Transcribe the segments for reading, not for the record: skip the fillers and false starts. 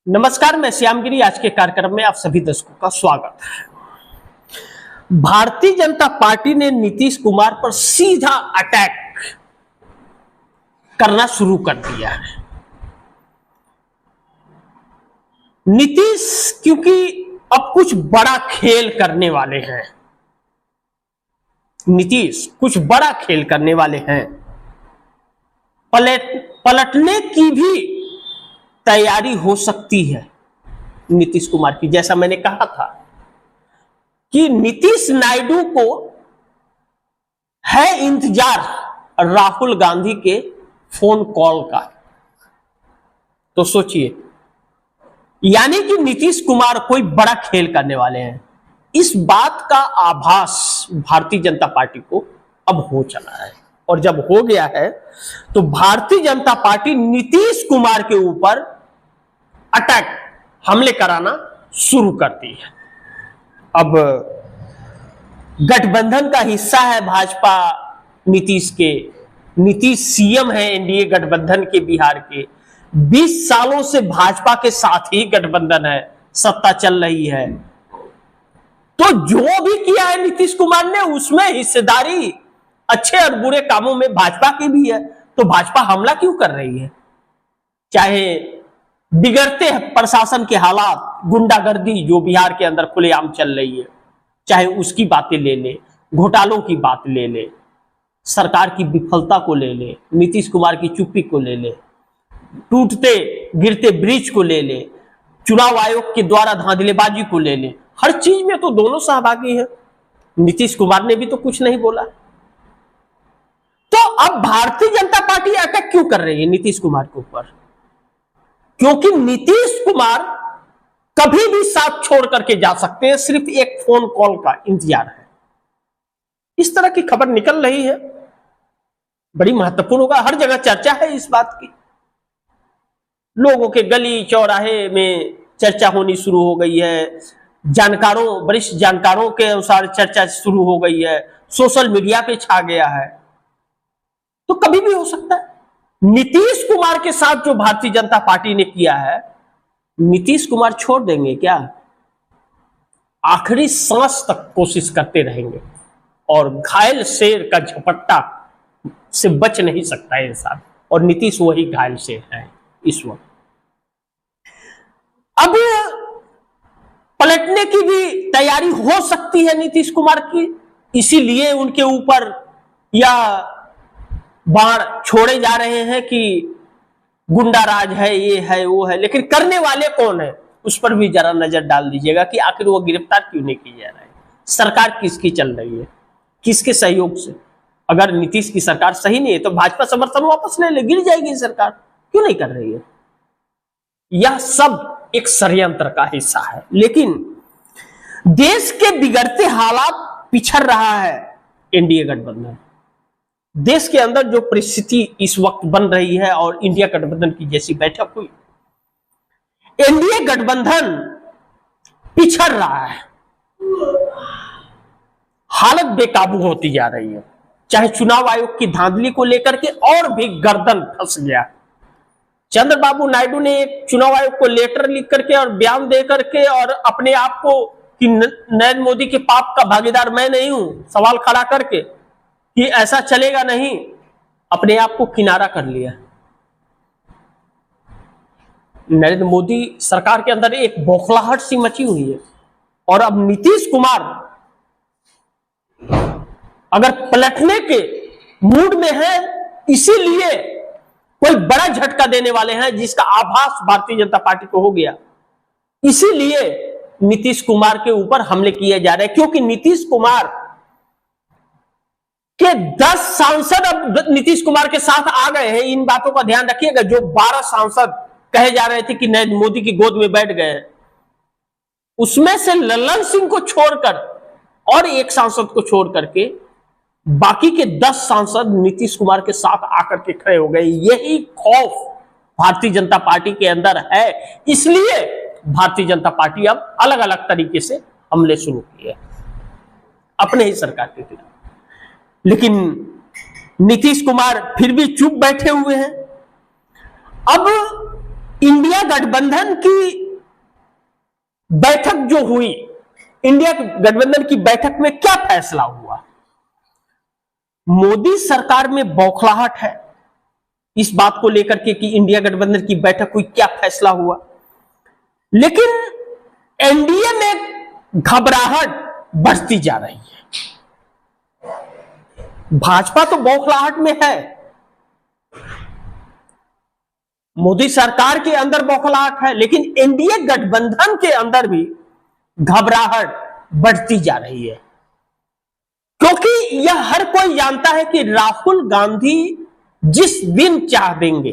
नमस्कार, मैं श्यामगिरी। आज के कार्यक्रम में आप सभी दर्शकों का स्वागत है। भारतीय जनता पार्टी ने नीतीश कुमार पर सीधा अटैक करना शुरू कर दिया है। नीतीश क्योंकि अब कुछ बड़ा खेल करने वाले हैं, नीतीश कुछ बड़ा खेल करने वाले हैं। पलटने की भी तैयारी हो सकती है नीतीश कुमार की। जैसा मैंने कहा था कि नीतीश नायडू को है इंतजार राहुल गांधी के फोन कॉल का। तो सोचिए, यानी कि नीतीश कुमार कोई बड़ा खेल करने वाले हैं। इस बात का आभास भारतीय जनता पार्टी को अब हो चला है, और जब हो गया है तो भारतीय जनता पार्टी नीतीश कुमार के ऊपर अटैक, हमले कराना शुरू करती है। अब गठबंधन का हिस्सा है भाजपा नीतीश के, नीतीश सीएम है एनडीए गठबंधन के बिहार के। 20 सालों से भाजपा के साथ ही गठबंधन है, सत्ता चल रही है। तो जो भी किया है नीतीश कुमार ने, उसमें हिस्सेदारी अच्छे और बुरे कामों में भाजपा की भी है। तो भाजपा हमला क्यों कर रही है? चाहे बिगड़ते प्रशासन के हालात, गुंडागर्दी जो बिहार के अंदर खुलेआम चल रही है, चाहे उसकी बातें ले ले, घोटालों की बात ले ले, सरकार की विफलता को ले ले, नीतीश कुमार की चुप्पी को ले ले, टूटते गिरते ब्रिज को ले ले, चुनाव आयोग के द्वारा धांधलेबाजी को ले ले, हर चीज में तो दोनों सहभागी हैं। नीतीश कुमार ने भी तो कुछ नहीं बोला। तो अब भारतीय जनता पार्टी अटैक क्यों कर रही है नीतीश कुमार के ऊपर? क्योंकि नीतीश कुमार कभी भी साथ छोड़ करके जा सकते हैं, सिर्फ एक फोन कॉल का इंतजार है। इस तरह की खबर निकल रही है, बड़ी महत्वपूर्ण होगा। हर जगह चर्चा है इस बात की, लोगों के गली चौराहे में चर्चा होनी शुरू हो गई है, जानकारों, वरिष्ठ जानकारों के अनुसार चर्चा शुरू हो गई है, सोशल मीडिया पे छा गया है। तो कभी भी हो सकता है। नीतीश कुमार के साथ जो भारतीय जनता पार्टी ने किया है, नीतीश कुमार छोड़ देंगे क्या? आखिरी सांस तक कोशिश करते रहेंगे, और घायल शेर का झपट्टा से बच नहीं सकता इंसान, और नीतीश वही घायल शेर है इस वक्त। अब पलटने की भी तैयारी हो सकती है नीतीश कुमार की, इसीलिए उनके ऊपर या बाण छोड़े जा रहे हैं कि गुंडा राज है, ये है, वो है। लेकिन करने वाले कौन है, उस पर भी जरा नजर डाल दीजिएगा कि आखिर वो गिरफ्तार क्यों नहीं किया जा रहा है। सरकार किसकी चल रही है, किसके सहयोग से? अगर नीतीश की सरकार सही नहीं है तो भाजपा समर्थन वापस ले ले, गिर जाएगी सरकार। क्यों नहीं कर रही है? यह सब एक षड्यंत्र का हिस्सा है। लेकिन देश के बिगड़ते हालात पिछड़ रहा है एनडीए गठबंधन। देश के अंदर जो परिस्थिति इस वक्त बन रही है, और इंडिया गठबंधन की जैसी बैठक हुई, एनडीए गठबंधन पिछड़ रहा है, हालत बेकाबू होती जा रही है। चाहे चुनाव आयोग की धांधली को लेकर के और भी गर्दन फंस गया। चंद्रबाबू नायडू ने एक चुनाव आयोग को लेटर लिख करके और बयान दे करके, और अपने आप को कि नरेंद्र मोदी के पाप का भागीदार मैं नहीं हूं, सवाल खड़ा करके कि ऐसा चलेगा नहीं, अपने आप को किनारा कर लिया। नरेंद्र मोदी सरकार के अंदर एक बौखलाहट सी मची हुई है, और अब नीतीश कुमार अगर पलटने के मूड में है, इसीलिए कोई बड़ा झटका देने वाले हैं, जिसका आभास भारतीय जनता पार्टी को हो गया। इसीलिए नीतीश कुमार के ऊपर हमले किए जा रहे हैं, क्योंकि नीतीश कुमार के 10 सांसद अब नीतीश कुमार के साथ आ गए हैं। इन बातों का ध्यान रखिएगा। जो 12 सांसद कहे जा रहे थे कि नरेंद्र मोदी की गोद में बैठ गए हैं, उसमें से लल्लन सिंह को छोड़कर और एक सांसद को छोड़ करके बाकी के 10 सांसद नीतीश कुमार के साथ आकर के खड़े हो गए। यही खौफ भारतीय जनता पार्टी के अंदर है, इसलिए भारतीय जनता पार्टी अब अलग अलग तरीके से हमले शुरू किए अपने ही सरकार के खिलाफ। लेकिन नीतीश कुमार फिर भी चुप बैठे हुए हैं। अब इंडिया गठबंधन की बैठक जो हुई, इंडिया गठबंधन की बैठक में क्या फैसला हुआ? मोदी सरकार में बौखलाहट है इस बात को लेकर के कि इंडिया गठबंधन की बैठक हुई, क्या फैसला हुआ। लेकिन एनडीए में घबराहट बढ़ती जा रही है। भाजपा तो बौखलाहट में है, मोदी सरकार के अंदर बौखलाहट है, लेकिन एनडीए गठबंधन के अंदर भी घबराहट बढ़ती जा रही है, क्योंकि यह हर कोई जानता है कि राहुल गांधी जिस दिन चाह देंगे,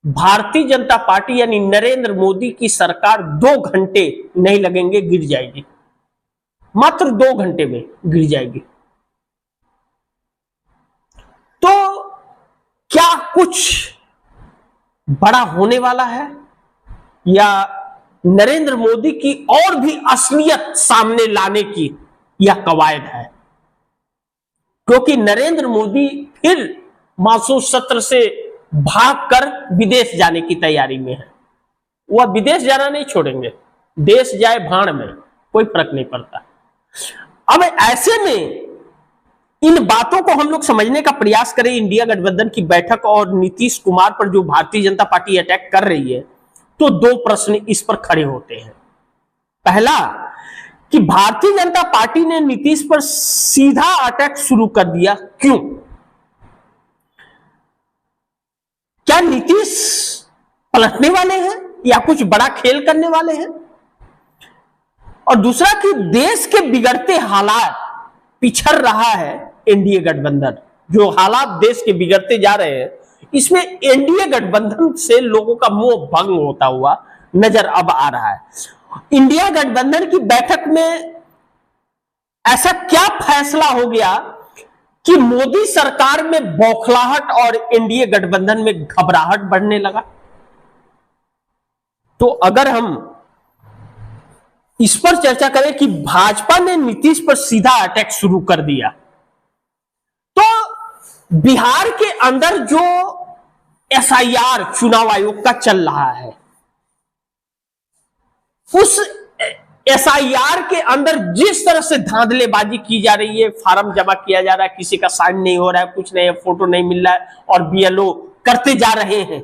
भारतीय जनता पार्टी यानी नरेंद्र मोदी की सरकार 2 घंटे नहीं लगेंगे, गिर जाएगी। मात्र 2 घंटे में गिर जाएगी। तो क्या कुछ बड़ा होने वाला है, या नरेंद्र मोदी की और भी असलियत सामने लाने की यह कवायद है? क्योंकि नरेंद्र मोदी फिर मानसून सत्र से भागकर विदेश जाने की तैयारी में है। वह विदेश जाना नहीं छोड़ेंगे, देश जाए भाड़ में, कोई फर्क नहीं पड़ता। अब ऐसे में इन बातों को हम लोग समझने का प्रयास करें, इंडिया गठबंधन की बैठक और नीतीश कुमार पर जो भारतीय जनता पार्टी अटैक कर रही है, तो 2 प्रश्न इस पर खड़े होते हैं। पहला कि भारतीय जनता पार्टी ने नीतीश पर सीधा अटैक शुरू कर दिया, क्यों? क्या नीतीश पलटने वाले हैं या कुछ बड़ा खेल करने वाले हैं? और दूसरा कि देश के बिगड़ते हालात पिछड़ रहा है एनडीए गठबंधन, जो हालात देश के बिगड़ते जा रहे हैं, इसमें एनडीए गठबंधन से लोगों का मोह भंग होता हुआ नजर अब आ रहा है। इंडिया गठबंधन की बैठक में ऐसा क्या फैसला हो गया कि मोदी सरकार में बौखलाहट और एनडीए गठबंधन में घबराहट बढ़ने लगा? तो अगर हम इस पर चर्चा करें कि भाजपा ने नीतीश पर सीधा अटैक शुरू कर दिया, तो बिहार के अंदर जो एसआईआर चुनाव आयोग का चल रहा है, उस एसआईआर के अंदर जिस तरह से धांधलेबाजी की जा रही है, फार्म जमा किया जा रहा है, किसी का साइन नहीं हो रहा है, कुछ नहीं है, फोटो नहीं मिल रहा है, और बीएलओ करते जा रहे हैं।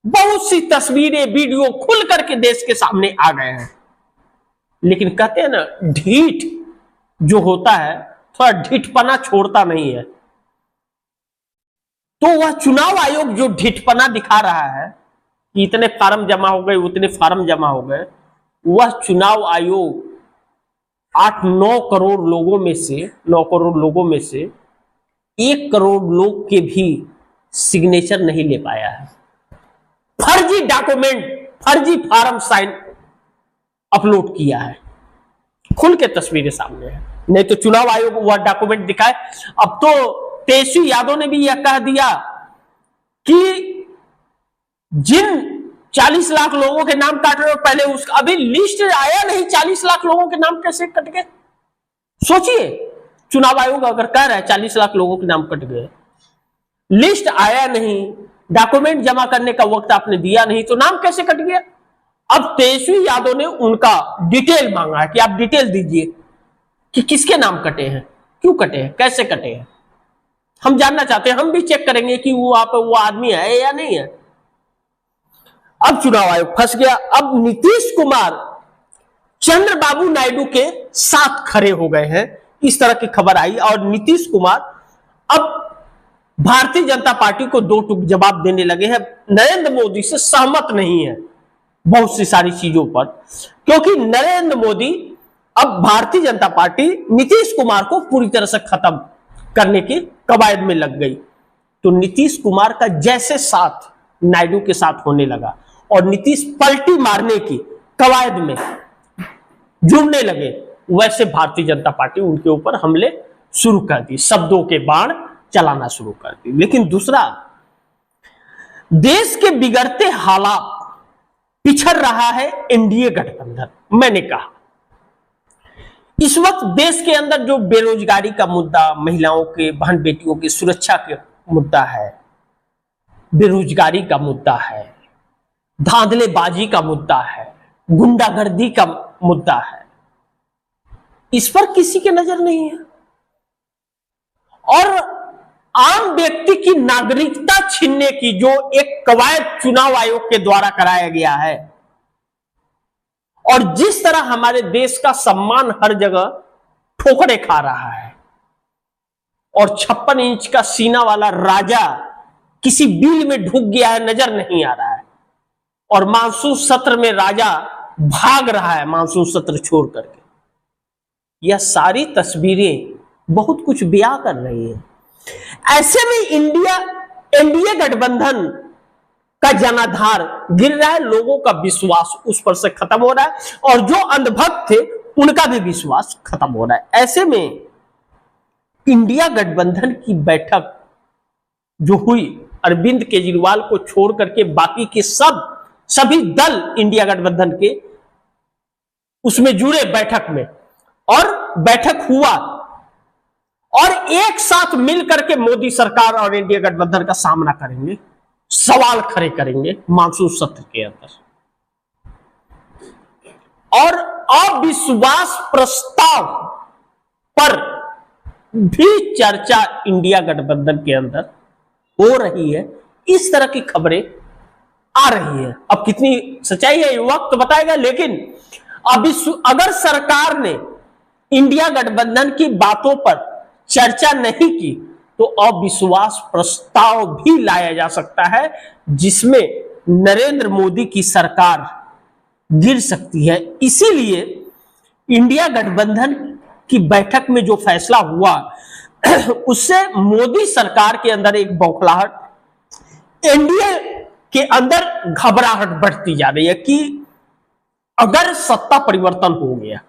बहुत सी तस्वीरें, वीडियो खुल करके देश के सामने आ गए हैं। लेकिन कहते हैं ना, ढीठ जो होता है थोड़ा ढीठपना छोड़ता नहीं है। तो वह चुनाव आयोग जो ढीठपना दिखा रहा है कि इतने फार्म जमा हो गए, उतने फार्म जमा हो गए, वह चुनाव आयोग 8-9 करोड़ लोगों में से 9 करोड़ लोगों में से 1 करोड़ लोग के भी सिग्नेचर नहीं ले पाया है। फर्जी डॉक्यूमेंट, फर्जी फार्म साइन अपलोड किया है, खुल के तस्वीरें सामने है। नहीं तो चुनाव आयोग वह डॉक्यूमेंट दिखाए। अब तो तेजस्वी यादव ने भी यह कह दिया कि जिन 40 लाख लोगों के नाम काट रहे हो, पहले उसका अभी लिस्ट आया नहीं, 40 लाख लोगों के नाम कैसे कट गए? सोचिए, चुनाव आयोग अगर कह रहा है 40 लाख लोगों के नाम कट गए, लिस्ट आया नहीं, डॉक्यूमेंट जमा करने का वक्त आपने दिया नहीं, तो नाम कैसे कट गया? अब तेजस्वी यादव ने उनका डिटेल मांगा है कि आप डिटेल दीजिए कि किसके नाम कटे हैं, क्यों कटे हैं, कैसे कटे हैं। हम जानना चाहते हैं, हम भी चेक करेंगे कि वो आप वो आदमी है या नहीं है। अब चुनाव आयोग फंस गया। अब नीतीश कुमार चंद्रबाबू नायडू के साथ खड़े हो गए हैं, इस तरह की खबर आई। और नीतीश कुमार अब भारतीय जनता पार्टी को 2 टूक जवाब देने लगे हैं। नरेंद्र मोदी से सहमत नहीं है बहुत सी सारी चीजों पर, क्योंकि नरेंद्र मोदी, अब भारतीय जनता पार्टी नीतीश कुमार को पूरी तरह से खत्म करने की कवायद में लग गई। तो नीतीश कुमार का जैसे साथ नायडू के साथ होने लगा और नीतीश पलटी मारने की कवायद में जुड़ने लगे, वैसे भारतीय जनता पार्टी उनके ऊपर हमले शुरू कर दी, शब्दों के बाण चलाना शुरू कर दी। लेकिन दूसरा, देश के बिगड़ते हालात पिछड़ रहा है एनडीए गठबंधन। मैंने कहा इस वक्त देश के अंदर जो बेरोजगारी का मुद्दा, महिलाओं के, बहन बेटियों की सुरक्षा का मुद्दा है, बेरोजगारी का मुद्दा है, धांधलेबाजी का मुद्दा है, गुंडागर्दी का मुद्दा है। इस पर किसी की नजर नहीं है। और आम व्यक्ति की नागरिकता छीनने की जो एक कवायद चुनाव आयोग के द्वारा कराया गया है, और जिस तरह हमारे देश का सम्मान हर जगह ठोकरे खा रहा है, और 56 इंच का सीना वाला राजा किसी बिल में ढुक गया है, नजर नहीं आ रहा है, और मानसून सत्र में राजा भाग रहा है मानसून सत्र छोड़ करके। यह सारी तस्वीरें बहुत कुछ बयां कर रही है। ऐसे में एनडीए गठबंधन का जनाधार गिर रहा है, लोगों का विश्वास उस पर से खत्म हो रहा है, और जो अंधभक्त थे उनका भी विश्वास खत्म हो रहा है। ऐसे में इंडिया गठबंधन की बैठक जो हुई, अरविंद केजरीवाल को छोड़ करके बाकी के सभी दल इंडिया गठबंधन के उसमें जुड़े बैठक में, और बैठक हुआ, और एक साथ मिल करके मोदी सरकार और इंडिया गठबंधन का सामना करेंगे, सवाल खड़े करेंगे मानसून सत्र के अंदर। और अविश्वास प्रस्ताव पर भी चर्चा इंडिया गठबंधन के अंदर हो रही है। इस तरह की खबरें आ रही है। अब कितनी सच्चाई है वक्त बताएगा, लेकिन अगर सरकार ने इंडिया गठबंधन की बातों पर चर्चा नहीं की तो अविश्वास प्रस्ताव भी लाया जा सकता है, जिसमें नरेंद्र मोदी की सरकार गिर सकती है। इसीलिए इंडिया गठबंधन की बैठक में जो फैसला हुआ उससे मोदी सरकार के अंदर एक बौखलाहट, एनडीए के अंदर घबराहट बढ़ती जा रही है कि अगर सत्ता परिवर्तन हो गया,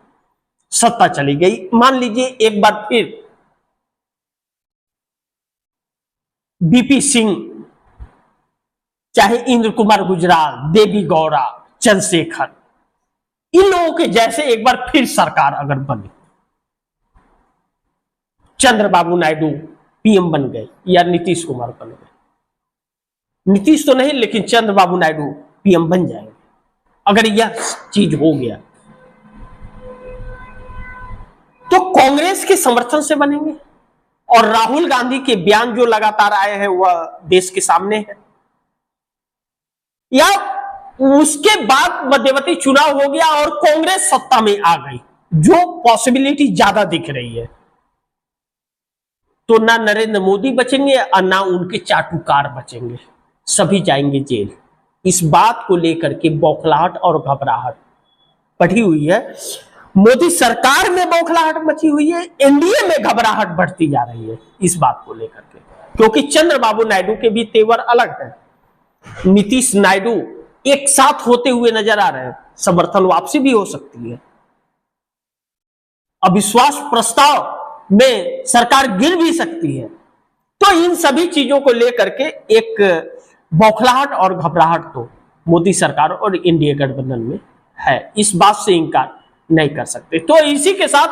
सत्ता चली गई, मान लीजिए एक बार फिर बीपी सिंह, चाहे इंद्र कुमार गुजराल, देवी गौड़ा, चंद्रशेखर, इन लोगों के जैसे एक बार फिर सरकार अगर बनी, चंद्रबाबू नायडू पीएम बन गए या नीतीश कुमार बन गए, नीतीश तो नहीं लेकिन चंद्रबाबू नायडू पीएम बन जाएंगे, अगर यह चीज हो गया तो कांग्रेस के समर्थन से बनेंगे, और राहुल गांधी के बयान जो लगातार आए हैं वह देश के सामने है, या उसके बाद मध्यवर्ती चुनाव हो गया और कांग्रेस सत्ता में आ गई, जो पॉसिबिलिटी ज्यादा दिख रही है, तो ना नरेंद्र मोदी बचेंगे और ना उनके चाटुकार बचेंगे, सभी जाएंगे जेल। इस बात को लेकर के बौखलाहट और घबराहट बढ़ी हुई है। मोदी सरकार में बौखलाहट मची हुई है, एनडीए में घबराहट बढ़ती जा रही है इस बात को लेकर के, क्योंकि चंद्रबाबू नायडू के भी तेवर अलग है। नीतीश नायडू एक साथ होते हुए नजर आ रहे हैं, समर्थन वापसी भी हो सकती है, अविश्वास प्रस्ताव में सरकार गिर भी सकती है। तो इन सभी चीजों को लेकर के एक बौखलाहट और घबराहट तो मोदी सरकार और इंडिया गठबंधन में है, इस बात से इनकार नहीं कर सकते। तो इसी के साथ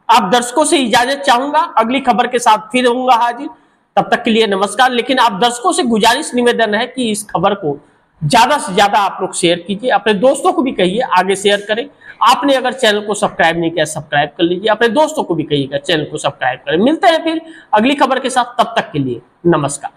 आप दर्शकों से इजाजत चाहूंगा, अगली खबर के साथ फिर होऊंगा हाजिर, तब तक के लिए नमस्कार। लेकिन आप दर्शकों से गुजारिश निवेदन है कि इस खबर को ज्यादा से ज्यादा आप लोग शेयर कीजिए, अपने दोस्तों को भी कहिए आगे शेयर करें। आपने अगर चैनल को सब्सक्राइब नहीं किया सब्सक्राइब कर लीजिए, अपने दोस्तों को भी कहिएगा चैनल को सब्सक्राइब करें। मिलते हैं फिर अगली खबर के साथ, तब तक के लिए नमस्कार।